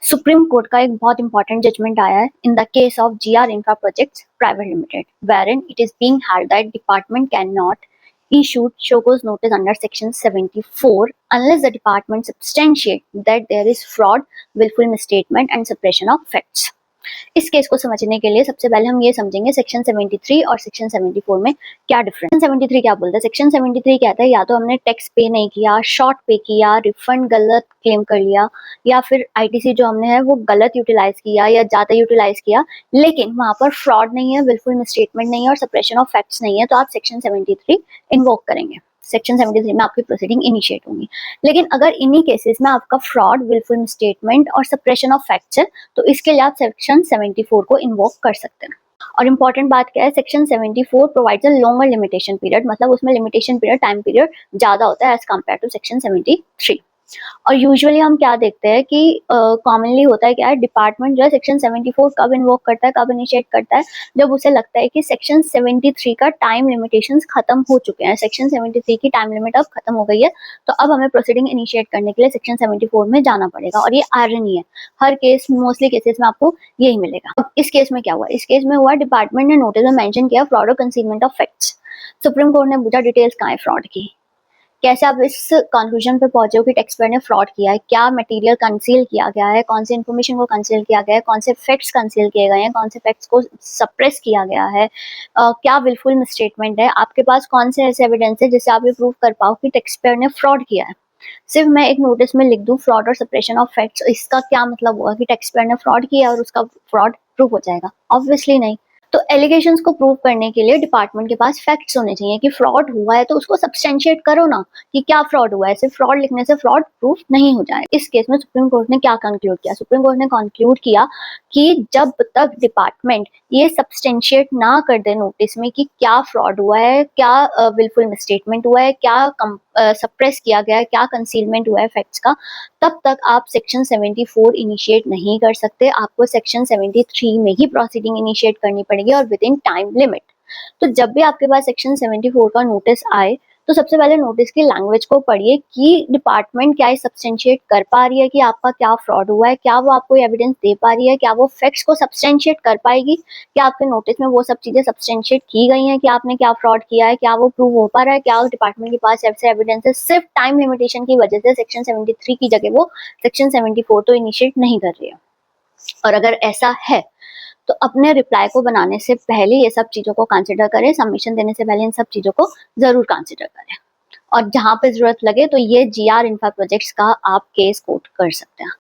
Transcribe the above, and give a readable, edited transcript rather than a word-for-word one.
Supreme court का एक बहुत इंपॉर्टेंट जजमेंट आया है in the case of GR Infra Projects Private Limited, wherein it is being held that department cannot issue show cause notice under Section 74 unless the department substantiate that there is fraud, willful misstatement and suppression of facts. इस case को समझने के लिए सबसे पहले हम ये समझेंगे सेक्शन 73 और सेक्शन 74 में क्या डिफरेंस। 73 क्या बोलता है? सेक्शन 73 कहता है या तो हमने टैक्स पे नहीं किया, शॉर्ट पे किया, रिफंड गलत क्लेम कर लिया, या फिर ITC जो हमने है वो गलत यूटिलाइज किया या ज्यादा यूटिलाइज किया, लेकिन वहां पर फ्रॉड नहीं है, विलफुल मिसस्टेटमेंट नहीं है और सप्रेशन ऑफ फैक्ट्स नहीं है, तो आप सेक्शन 73 इन्वोक करेंगे। सेक्शन 73 में आपकी प्रोसीडिंग इनिशिएट होंगी। लेकिन अगर इन्हीं केसेस में आपका फ्रॉड, विलफुल मिसस्टेटमेंट और सप्रेशन ऑफ फैक्ट्स है तो इसके लिए आप सेक्शन 74 को इन्वोक कर सकते हैं। और इम्पॉर्टेंट बात क्या है, section 74 provides a longer limitation period, मतलब उसमें लिमिटेशन पीरियड, टाइम पीरियड ज्यादा होता है एज कम्पेयर टू सेक्शन 73। और यूजुअली हम क्या देखते हैं कि कॉमनली होता है क्या है, डिपार्टमेंट जो है सेक्शन 74 कब इन्वोक करता है, कब इनिशिएट करता है, जब उसे लगता है कि सेक्शन 73 का टाइम लिमिटेशंस खत्म हो चुके हैं, सेक्शन 73 की टाइम लिमिट अब खत्म हो गई है, तो अब हमें प्रोसीडिंग इनिशिएट करने के लिए सेक्शन 74 में जाना पड़ेगा। और ये आयरनी है, हर केस मोस्टली केसेस में आपको यही मिलेगा। अब इस केस में क्या हुआ? इस केस में हुआ डिपार्टमेंट ने नोटिस में मेंशन किया फ्रॉड और concealment of facts. Supreme court ने पूछा डिटेल्स कहाँ है फ्रॉड की, कैसे आप इस कंक्लूजन पे पहुंचे हो कि टैक्स पेयर ने फ्रॉड किया है, क्या मटेरियल कंसील किया गया है, कौन से इन्फॉर्मेशन को कंसील किया गया है, कौन से फैक्ट्स कंसील किए गए हैं, कौन से फैक्ट्स को सप्रेस किया गया है, क्या विलफुल मिसस्टेटमेंट है, आपके पास कौन से ऐसे एविडेंस है जिससे आप ये प्रूव कर पाओ कि टैक्स पेयर ने फ्रॉड किया है। सिर्फ मैं एक नोटिस में लिख दूं फ्रॉड और सप्रेशन ऑफ फैक्ट्स, इसका क्या मतलब हुआ कि टैक्स पेयर ने फ्रॉड किया और उसका फ्रॉड प्रूव हो जाएगा? ऑब्वियसली नहीं। तो एलिगेशंस को प्रूव करने के लिए डिपार्टमेंट के पास फैक्ट्स होने चाहिए कि फ्रॉड हुआ है, तो उसको सब्सटेंशिएट करो ना कि क्या फ्रॉड हुआ है। सिर्फ फ्रॉड लिखने से फ्रॉड प्रूफ नहीं हो जाए। इस केस में सुप्रीम कोर्ट ने क्या कंक्लूड किया? सुप्रीम कोर्ट ने कंक्लूड किया कि जब तक डिपार्टमेंट ये सब्सटेंशिएट ना कर दे नोटिस में कि क्या फ्रॉड हुआ है, क्या विलफुल मिसस्टेटमेंट हुआ है, क्या सप्रेस किया गया है, क्या कंसीलमेंट हुआ है फैक्ट्स का, तब तक आप सेक्शन 74 इनिशिएट नहीं कर सकते। आपको सेक्शन 73 में ही प्रोसीडिंग इनिशिएट करनी पड़ेगी और विद इन टाइम लिमिट। तो जब भी आपके पास सेक्शन 74 का नोटिस आए तो सबसे पहले नोटिस की लैंग्वेज को पढ़िए कि डिपार्टमेंट क्या सब्सटेंशिएट कर पा रही है कि आपका क्या फ्रॉड हुआ है, क्या वो आपको एविडेंस दे पा रही है, क्या वो फैक्ट्स को सब्सटेंशिएट कर पाएगी, क्या आपके नोटिस में वो सब चीजें सब्सटेंशिएट की गई हैं कि आपने क्या फ्रॉड किया है, क्या वो प्रूव हो पा रहा है, क्या डिपार्टमेंट के पास ऐसे एविडेंस है। सिर्फ टाइम लिमिटेशन की वजह से सेक्शन 73 की जगह वो सेक्शन 74 तो इनिशिएट नहीं कर रही है। और अगर ऐसा है तो अपने रिप्लाई को बनाने से पहले ये सब चीजों को कंसिडर करें, सबमिशन देने से पहले इन सब चीजों को जरूर कंसिडर करें। और जहां पे जरूरत लगे तो ये GR Infra Projects का आप केस कोट कर सकते हैं।